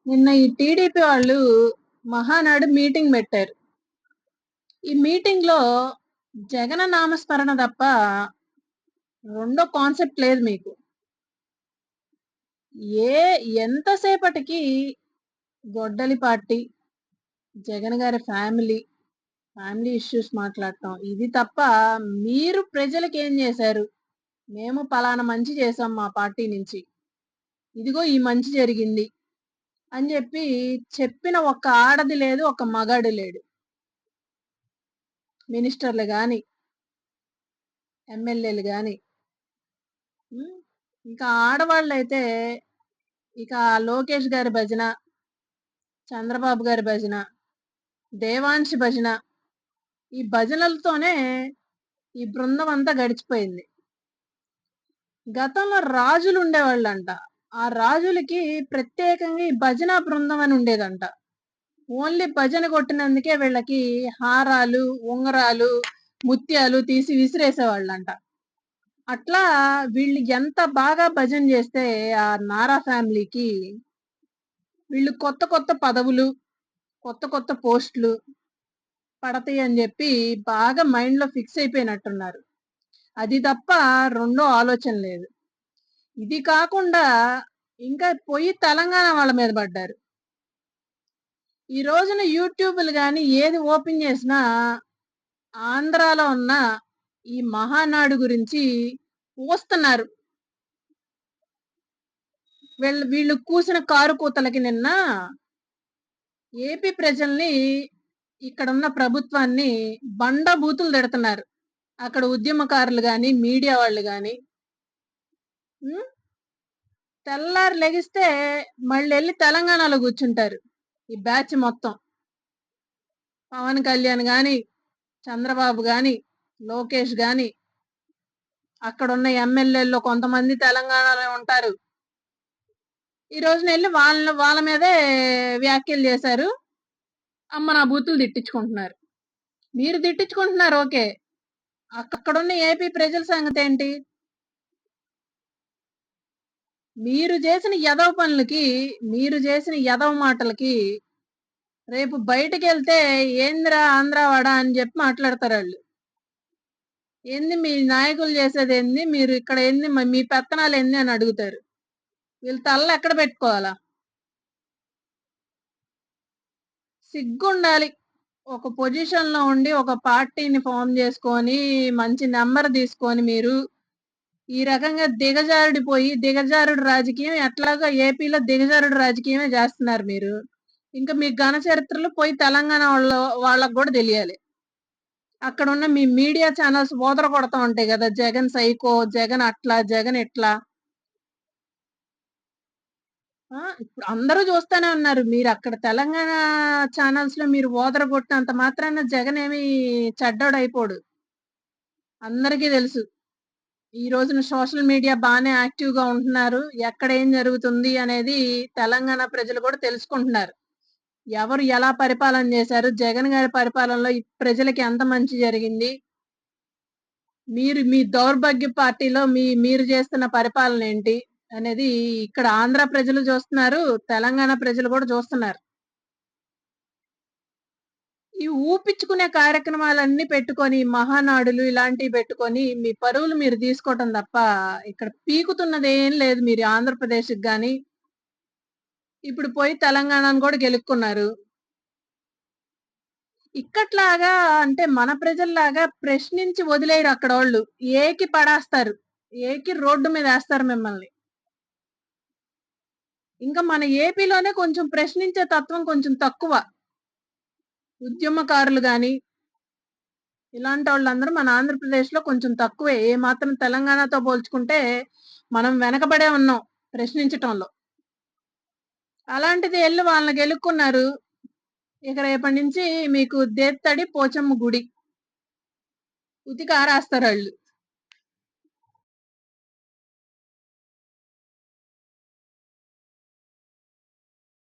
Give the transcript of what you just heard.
నిన్న ఈ టీడీపీ వాళ్ళు మహానాడు మీటింగ్ పెట్టారు. ఈ మీటింగ్‌లో జగన నామస్మరణ తప్ప రెండో కాన్సెప్ట్ లేదు మీకు. ఏ ఎంతసేపటికి గొడ్డలి పార్టీ, జగన్ గారి ఫ్యామిలీ ఇష్యూస్ మాట్లాడటం. ఇది తప్ప మీరు ప్రజలకేం చేశారు? మేము పలానా మంచి చేశాం మా పార్టీ నుంచి. ఇదిగో ఈ మంచి జరిగింది అని చెప్పిన ఒక్క ఆడది లేదు, ఒక్క మగాడు లేడు. మినిస్టర్‌లు గాని, ఎమ్మెల్యేలు గాని. హ్మ్. ఇంకా ఆడవాళ్ళైతే ఇక లోకేష్ గారి భజన, చంద్రబాబు గారి భజన, దేవాంష్ భజన, ఈ భజనలతోనే ఈ బృందం అంతా గడిచిపోయింది. గతంలో రాజులుండేవాళ్ళంట. ఆ రాజులకి ప్రత్యేకంగా ఈ భజన బృందం అని ఉండేదంట. ఓన్లీ భజన కొట్టినందుకే వీళ్ళకి హారాలు, ఉంగరాలు, ముత్యాలు తీసి విసిరేసేవాళ్ళంట. అట్లా వీళ్ళు ఎంత బాగా భజన చేస్తే ఆ నారా ఫ్యామిలీకి వీళ్ళు కొత్త కొత్త పదవులు, కొత్త కొత్త పోస్టులు పడతాయి అని చెప్పి బాగా మైండ్‌లో ఫిక్స్ అయిపోయినట్టున్నారు. అది తప్ప రెండో ఆలోచన లేదు. ఇది కాకుండా ఇంకా పోయి తెలంగాణ వాళ్ళ మీద పడ్డారు. ఈ రోజున యూట్యూబ్‌లు గాని ఏది ఓపెన్ చేసినా ఆంధ్రాలో ఉన్న ఈ మహానాడు గురించి పూస్తున్నారు. వీళ్ళు కూసిన కారు కూతలకి నిన్న ఏపీ ప్రజల్ని, ఇక్కడున్న ప్రభుత్వాన్ని బండబూతులు తిడుతున్నారు. అక్కడ ఉద్యమకారులు గాని, మీడియా వాళ్ళు గాని. హ్మ్. తెల్లారి లెగిస్తే మళ్ళెళ్లి తెలంగాణలో కూర్చుంటారు. ఈ బ్యాచ్ మొత్తం. పవన్ కళ్యాణ్ గాని, చంద్రబాబు గాని, లోకేష్ గాని, అక్కడున్న ఎమ్మెల్యేల్లో కొంతమంది తెలంగాణలో ఉంటారు. ఈ రోజునెళ్లి వాళ్ళ మీదే వ్యాఖ్యలు చేశారు. అమ్మ నా బూతులు తిట్టించుకుంటున్నారు. మీరు తిట్టించుకుంటున్నారు ఓకే. అక్కడున్న ఏపీ ప్రజల సంగతేంటి? మీరు చేసిన ఎదవ పనులకి, మీరు చేసిన ఎదవ మాటలకి రేపు బయటికెళ్తే ఏందిరా ఆంధ్రావాడ అని చెప్పి మాట్లాడతారాళ్ళు. ఏంది మీ నాయకులు చేసేదేంది? మీరు ఇక్కడ ఏంది మీ పెత్తనాలేంది అని అడుగుతారు. వీళ్ళు తలలు ఎక్కడ పెట్టుకోవాలా? సిగ్గుండాలి. ఒక పొజిషన్‌లో ఉండి ఒక పార్టీని ఫార్మ్ చేసుకొని, మంచి నంబర్ తీసుకొని మీరు ఈ రకంగా దిగజారుడు రాజకీయం ఎట్లాగో ఏపీలో దిగజారుడు రాజకీయమే చేస్తున్నారు మీరు. ఇంకా మీ ఘన చరిత్రలు పోయి తెలంగాణ వాళ్ళకి గూడా తెలియాలి. అక్కడున్న మీ మీడియా ఛానెల్స్ ఊదర కొడతా ఉంటాయి గదా! జగన్ సైకో, జగన్ అట్లా, జగన్ ఇట్లా. ఇప్పుడు అందరూ చూస్తానే ఉన్నారు. మీరక్కడ తెలంగాణ ఛానెల్స్‌లో మీరు ఊదరగొట్టినంత మాత్రాన జగనేమి చెడ్డోడయిపోడు. అందరికీ తెలుసు. ఈ రోజున సోషల్ మీడియా బానే యాక్టివ్‌గా ఉంటున్నారు. ఎక్కడ ఏం జరుగుతుంది అనేది తెలంగాణ ప్రజలు కూడా తెలుసుకుంటున్నారు. ఎవరు ఎలా పరిపాలన చేశారు? జగన్ గారి పరిపాలనలో ఈ ప్రజలకి ఎంత మంచి జరిగింది? మీ దౌర్భాగ్య పార్టీలో మీరు చేస్తున్న పరిపాలన ఏంటి? అనేది ఇక్కడ ఆంధ్ర ప్రజలు చూస్తున్నారు. తెలంగాణ ప్రజలు కూడా చూస్తున్నారు. ఈ ఊపిచ్చుకునే కార్యక్రమాలన్నీ పెట్టుకొని, మహానాడులు ఇలాంటివి పెట్టుకొని, మీ పరువులు మీరు తీసుకోవటం తప్ప, ఇక్కడ పీకుతున్నదేం లేదు. మీరు ఆంధ్రప్రదేశ్‌కి గాని, ఇప్పుడు పోయి తెలంగాణను కూడా గెలుక్కున్నారు. ఇక్కట్లాగా అంటే మన ప్రజల్లాగా ప్రశ్నించి వదిలేయరు అక్కడోళ్ళు. ఏకి పడేస్తారు. ఏకి రోడ్డు మీదేస్తారు మిమ్మల్ని. ఇంకా మన ఏపీలోనే కొంచెం ప్రశ్నించే తత్వం కొంచెం తక్కువ. ఉద్యమకారులు గాని, ఇలాంటోళ్ళందరూ మన ఆంధ్రప్రదేశ్‌లో కొంచెం తక్కువే. ఏ మాత్రం తెలంగాణతో పోల్చుకుంటే మనం వెనకబడే ఉన్నాం ప్రశ్నించటంలో. అలాంటిది ఎళ్లి వాళ్ళని గెలుక్కున్నారు. ఇక రేపటి నుంచి మీకు దేత్తడి పోచమ్మ గుడి. ఉతికి ఆరేస్తారాళ్ళు.